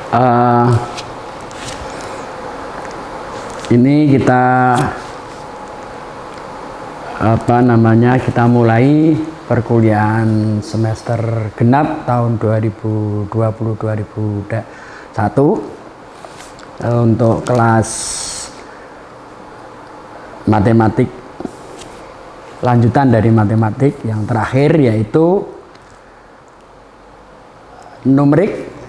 Uh, ini kita kita mulai perkuliahan semester genap tahun 2020-2021 untuk kelas matematik, lanjutan dari matematik yang terakhir, yaitu numerik,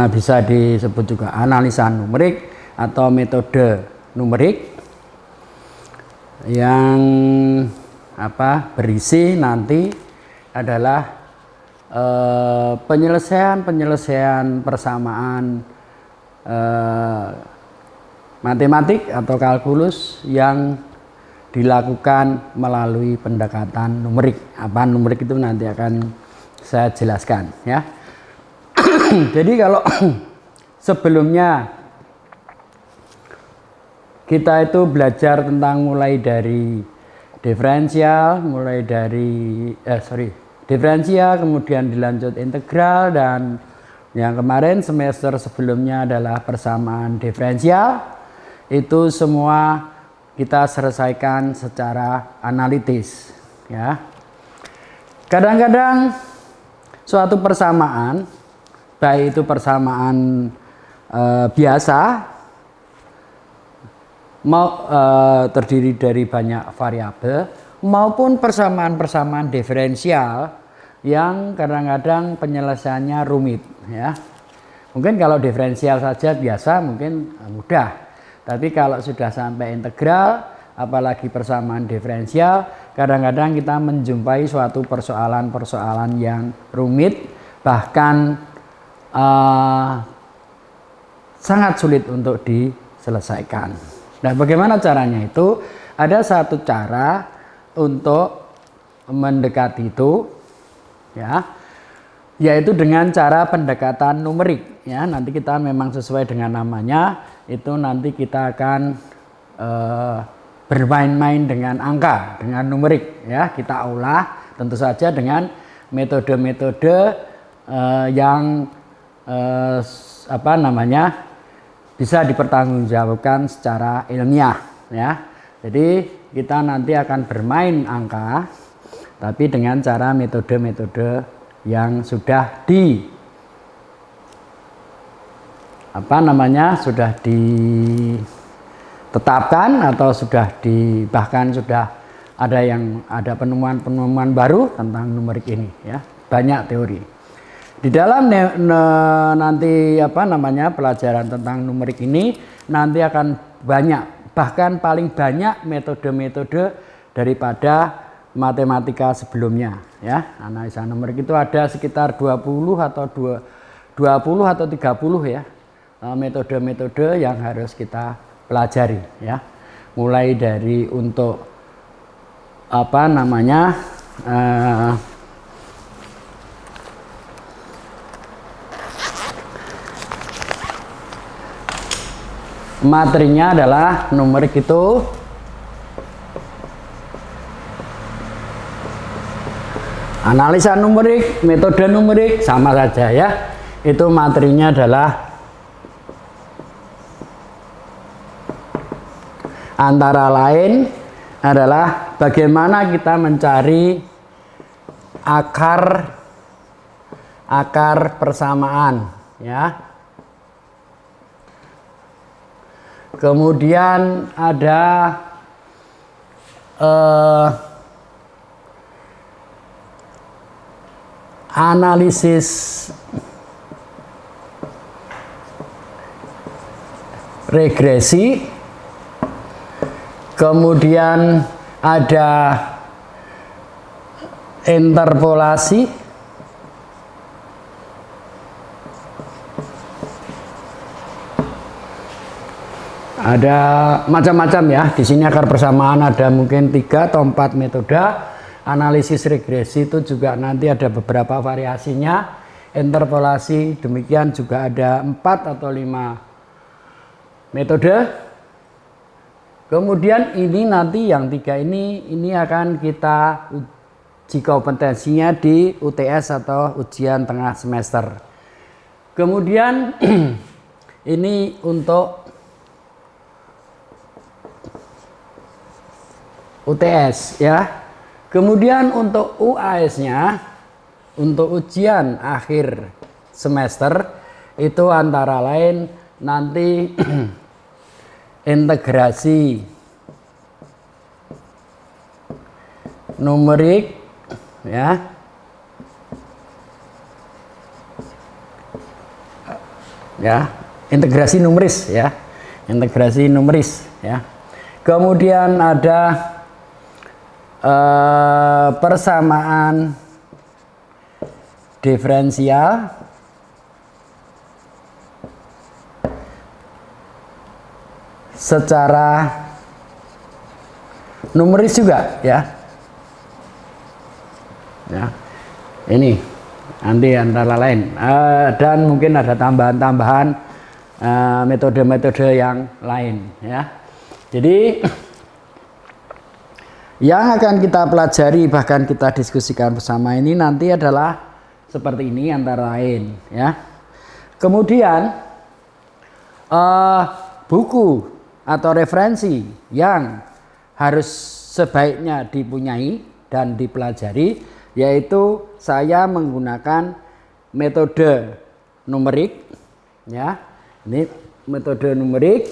bisa disebut juga analisa numerik atau metode numerik, yang berisi nanti adalah penyelesaian persamaan matematik atau kalkulus yang dilakukan melalui pendekatan numerik. Apa numerik itu nanti akan saya jelaskan, ya. Jadi kalau sebelumnya kita itu belajar tentang mulai dari diferensial, kemudian dilanjut integral, dan yang kemarin semester sebelumnya adalah persamaan diferensial. Itu semua kita selesaikan secara analitis, ya. Kadang-kadang suatu persamaan, baik itu persamaan biasa terdiri dari banyak variabel, maupun persamaan-persamaan diferensial yang kadang-kadang penyelesaiannya rumit, ya. Mungkin kalau diferensial saja biasa mungkin mudah, tapi kalau sudah sampai integral, apalagi persamaan diferensial, kadang-kadang kita menjumpai suatu persoalan-persoalan yang rumit, bahkan sangat sulit untuk diselesaikan. Nah, bagaimana caranya itu? Ada satu cara untuk mendekati itu, ya, yaitu dengan cara pendekatan numerik, ya. Nanti kita memang sesuai dengan namanya, itu nanti kita akan bermain-main dengan angka, dengan numerik, ya. Kita olah tentu saja dengan metode-metode yang bisa dipertanggungjawabkan secara ilmiah, ya. Jadi kita nanti akan bermain angka, tapi dengan cara metode-metode yang sudah ditetapkan atau bahkan sudah ada penemuan-penemuan baru tentang numerik ini, ya. Banyak teori. Di dalam nanti pelajaran tentang numerik ini nanti akan banyak, bahkan paling banyak metode-metode daripada matematika sebelumnya, ya. Analisa numerik itu ada sekitar 20 atau 30, ya, metode-metode yang harus kita pelajari, ya. Mulai dari untuk materinya adalah numerik itu analisa numerik, metode numerik sama saja, ya. Itu materinya adalah antara lain adalah bagaimana kita mencari akar persamaan, ya. Kemudian ada analisis regresi, kemudian ada interpolasi, ada macam-macam, ya. Di sini akar persamaan ada mungkin 3 atau 4 metode. Analisis regresi itu juga nanti ada beberapa variasinya. Interpolasi demikian juga ada 4 atau 5 metode. Kemudian ini nanti yang 3 ini akan kita uji kompetensinya di UTS atau ujian tengah semester. Kemudian ini untuk UTS ya. Kemudian untuk UAS-nya, untuk ujian akhir semester itu antara lain nanti integrasi numerik ya. Ya, integrasi numeris ya. Integrasi numeris ya. Kemudian ada persamaan diferensial secara numeris juga ya. Ya, ini nanti antara lain dan mungkin ada tambahan-tambahan metode-metode yang lain ya. Jadi yang akan kita pelajari bahkan kita diskusikan bersama ini nanti adalah seperti ini antara lain ya. Kemudian buku atau referensi yang harus sebaiknya dipunyai dan dipelajari, yaitu saya menggunakan metode numerik ya. Ini metode numerik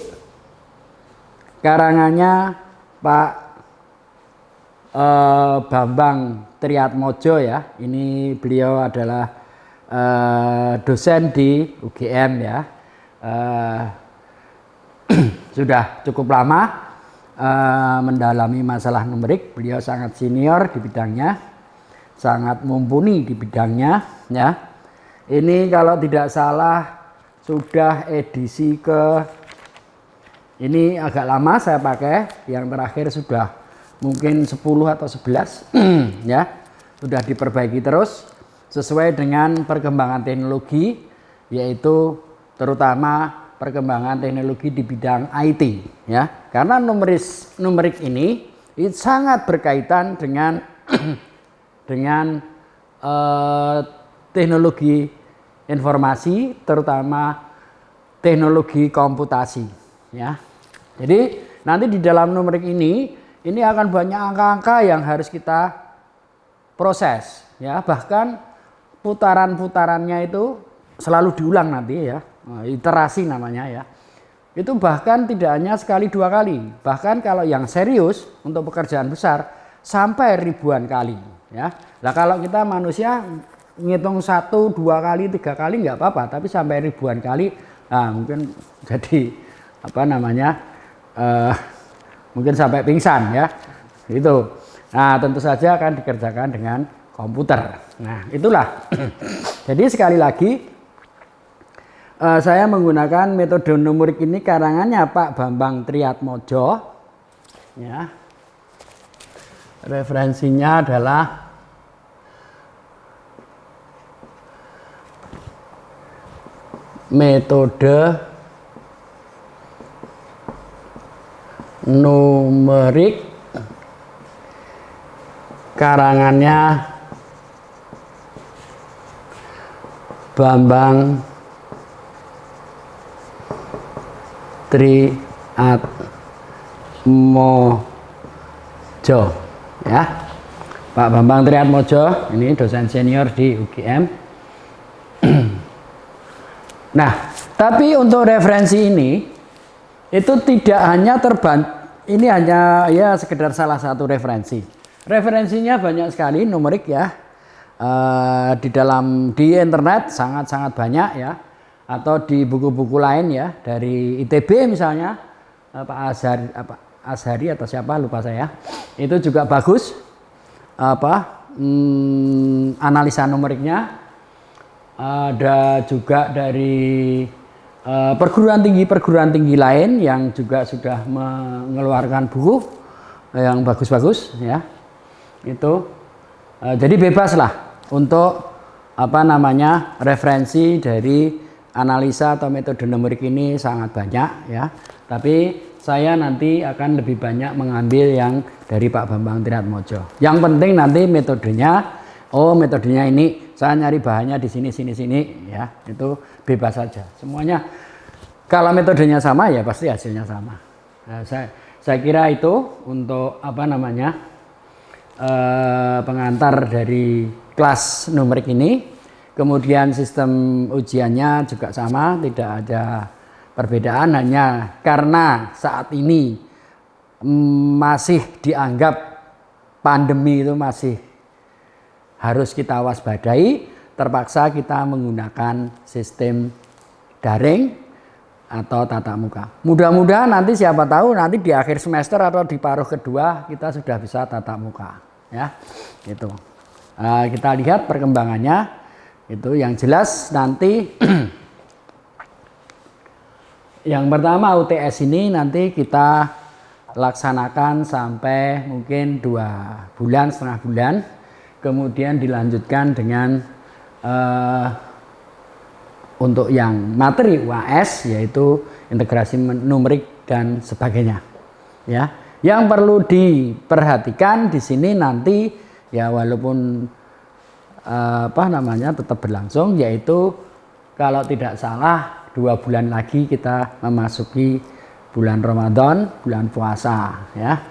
karangannya Pak Bambang Triatmojo ya. Ini beliau adalah dosen di UGM ya. Sudah cukup lama mendalami masalah numerik. Beliau sangat senior di bidangnya, sangat mumpuni di bidangnya ya. Ini kalau tidak salah sudah edisi ini agak lama saya pakai, yang terakhir sudah mungkin 10 atau 11 ya. Sudah diperbaiki terus sesuai dengan perkembangan teknologi, yaitu terutama perkembangan teknologi di bidang IT ya. Karena numerik ini sangat berkaitan dengan dengan teknologi informasi, terutama teknologi komputasi ya. Jadi nanti di dalam numerik ini akan banyak angka-angka yang harus kita proses ya. Bahkan putaran-putarannya itu selalu diulang nanti ya. Iterasi namanya ya. Itu bahkan tidak hanya sekali dua kali, bahkan kalau yang serius untuk pekerjaan besar sampai ribuan kali ya. Nah kalau kita manusia ngitung 1, 2 kali, 3 kali nggak apa-apa, tapi sampai ribuan kali, nah mungkin jadi apa namanya mungkin sampai pingsan ya itu. Nah tentu saja akan dikerjakan dengan komputer. Nah itulah jadi sekali lagi saya menggunakan metode numerik ini karangannya Pak Bambang Triatmojo ya. Referensinya adalah metode numerik karangannya Bambang Triatmojo ya. Pak Bambang Triatmojo ini dosen senior di UGM. Nah, tapi untuk referensi ini itu tidak hanya ini hanya ya sekedar salah satu referensi. Referensinya banyak sekali numerik ya. Di internet sangat-sangat banyak ya. Atau di buku-buku lain ya, dari ITB misalnya Pak Azhari atau siapa lupa saya, itu juga bagus analisa numeriknya. Ada juga dari perguruan tinggi lain yang juga sudah mengeluarkan buku yang bagus-bagus ya. Itu jadi bebas lah untuk referensi dari analisa atau metode numerik ini sangat banyak ya. Tapi saya nanti akan lebih banyak mengambil yang dari Pak Bambang Triatmojo. Yang penting nanti metodenya, metodenya ini saya nyari bahannya di sini sini ya, itu bebas saja semuanya. Kalau metodenya sama ya pasti hasilnya sama. Nah, saya kira itu untuk apa namanya pengantar dari kelas numerik ini. Kemudian sistem ujiannya juga sama, tidak ada perbedaan, hanya karena saat ini masih dianggap pandemi itu masih harus kita waspadai, terpaksa kita menggunakan sistem daring atau tatap muka. Mudah-mudahan nanti siapa tahu nanti di akhir semester atau di paruh kedua kita sudah bisa tatap muka, ya, gitu. Kita lihat perkembangannya. Itu yang jelas nanti yang pertama UTS ini nanti kita laksanakan sampai mungkin 2 bulan, setengah bulan, kemudian dilanjutkan dengan untuk yang materi UAS yaitu integrasi numerik dan sebagainya, ya. Yang perlu diperhatikan di sini nanti ya, walaupun tetap berlangsung, yaitu kalau tidak salah 2 bulan lagi kita memasuki bulan Ramadan, bulan puasa, ya.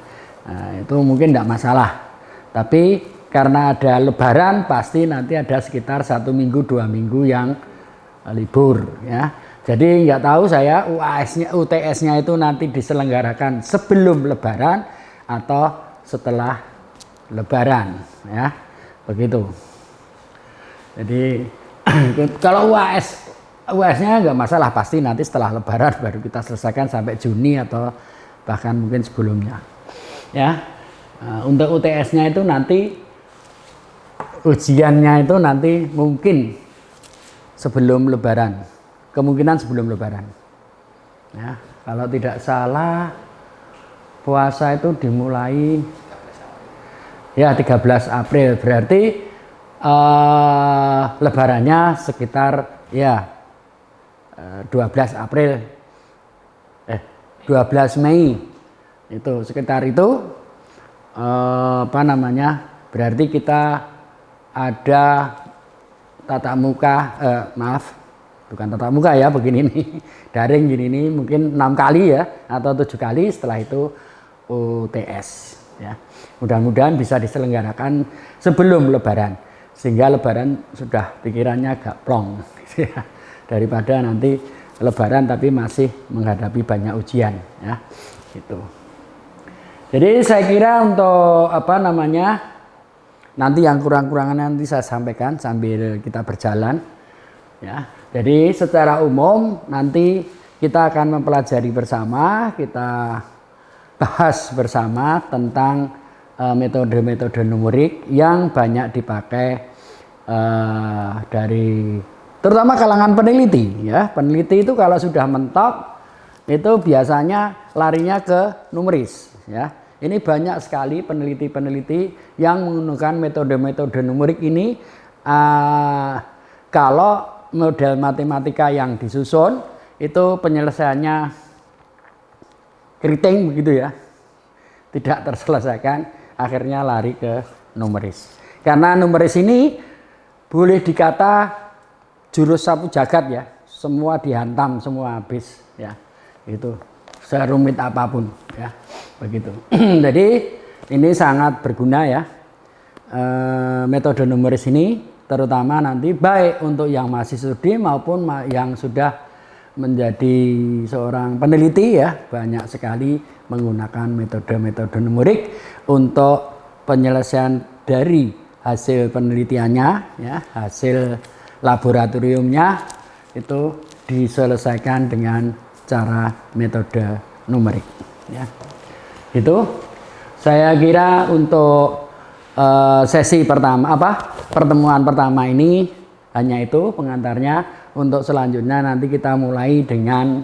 Itu mungkin tidak masalah, tapi karena ada lebaran pasti nanti ada sekitar 1 minggu 2 minggu yang libur, ya. Jadi nggak tahu saya UTS-nya itu nanti diselenggarakan sebelum lebaran atau setelah lebaran, ya, begitu. Jadi kalau UAS-nya nggak masalah, pasti nanti setelah lebaran baru kita selesaikan sampai Juni atau bahkan mungkin sebelumnya, ya. Untuk UTS-nya itu nanti ujiannya itu nanti mungkin sebelum lebaran, kemungkinan sebelum lebaran, ya. Kalau tidak salah puasa itu dimulai ya 13 April, berarti lebarannya sekitar ya 12 Mei itu sekitar itu, berarti kita ada tatap muka, bukan tatap muka ya, begini nih, daring gini nih mungkin 6 kali ya atau 7 kali, setelah itu UTS, ya. Mudah-mudahan bisa diselenggarakan sebelum lebaran, sehingga lebaran sudah pikirannya agak plong daripada nanti lebaran tapi masih menghadapi banyak ujian, ya, gitu. Jadi saya kira untuk nanti yang kurang-kurangan nanti saya sampaikan sambil kita berjalan, ya. Jadi secara umum nanti kita akan mempelajari bersama, kita bahas bersama tentang metode-metode numerik yang banyak dipakai dari terutama kalangan peneliti, ya. Peneliti itu kalau sudah mentok itu biasanya larinya ke numeris, ya. Ini banyak sekali peneliti-peneliti yang menggunakan metode-metode numerik ini. Kalau model matematika yang disusun itu penyelesaiannya keriting begitu, ya, tidak terselesaikan, akhirnya lari ke numeris. Karena numeris ini boleh dikata jurus sapu jagat, ya, semua dihantam, semua habis, ya, itu serumit apapun, ya, begitu. Jadi ini sangat berguna, ya, metode numeris ini, terutama nanti baik untuk yang masih studi maupun yang sudah menjadi seorang peneliti, ya, banyak sekali menggunakan metode-metode numerik untuk penyelesaian dari hasil penelitiannya, ya, hasil laboratoriumnya itu diselesaikan dengan cara metode numerik, ya. Itu saya kira untuk sesi pertama pertemuan pertama ini hanya itu pengantarnya. Untuk selanjutnya nanti kita mulai dengan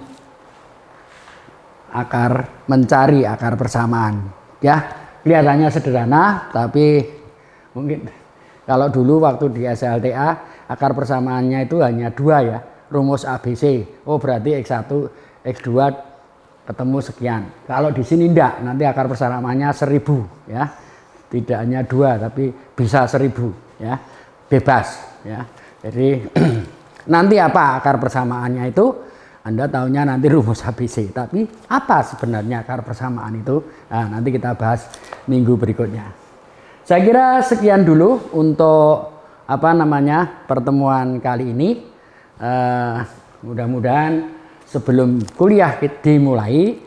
mencari akar persamaan, ya. Kelihatannya sederhana, tapi mungkin kalau dulu waktu di SLTA akar persamaannya itu hanya 2, ya, rumus ABC. Oh, berarti X1 X2 ketemu sekian. Kalau di sini enggak, nanti akar persamaannya 1000, ya. Tidak hanya 2 tapi bisa 1000, ya. Bebas. ya. Jadi nanti apa akar persamaannya itu Anda tahunya nanti rumus ABC, tapi apa sebenarnya akar persamaan itu? Nah, nanti kita bahas minggu berikutnya. Saya kira sekian dulu untuk pertemuan kali ini. Mudah-mudahan sebelum kuliah dimulai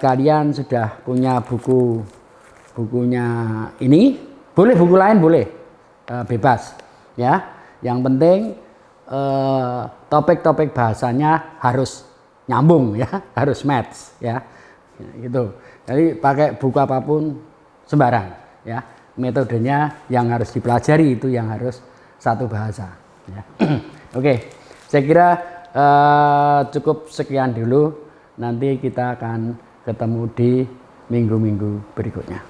kalian sudah punya bukunya ini. Boleh buku lain boleh, bebas ya. Yang penting topik-topik bahasanya harus nyambung ya, harus match ya, gitu. Jadi pakai buku apapun sembarang ya. Metodenya yang harus dipelajari itu yang harus satu bahasa ya. Oke, saya kira cukup sekian dulu. Nanti kita akan ketemu di minggu-minggu berikutnya.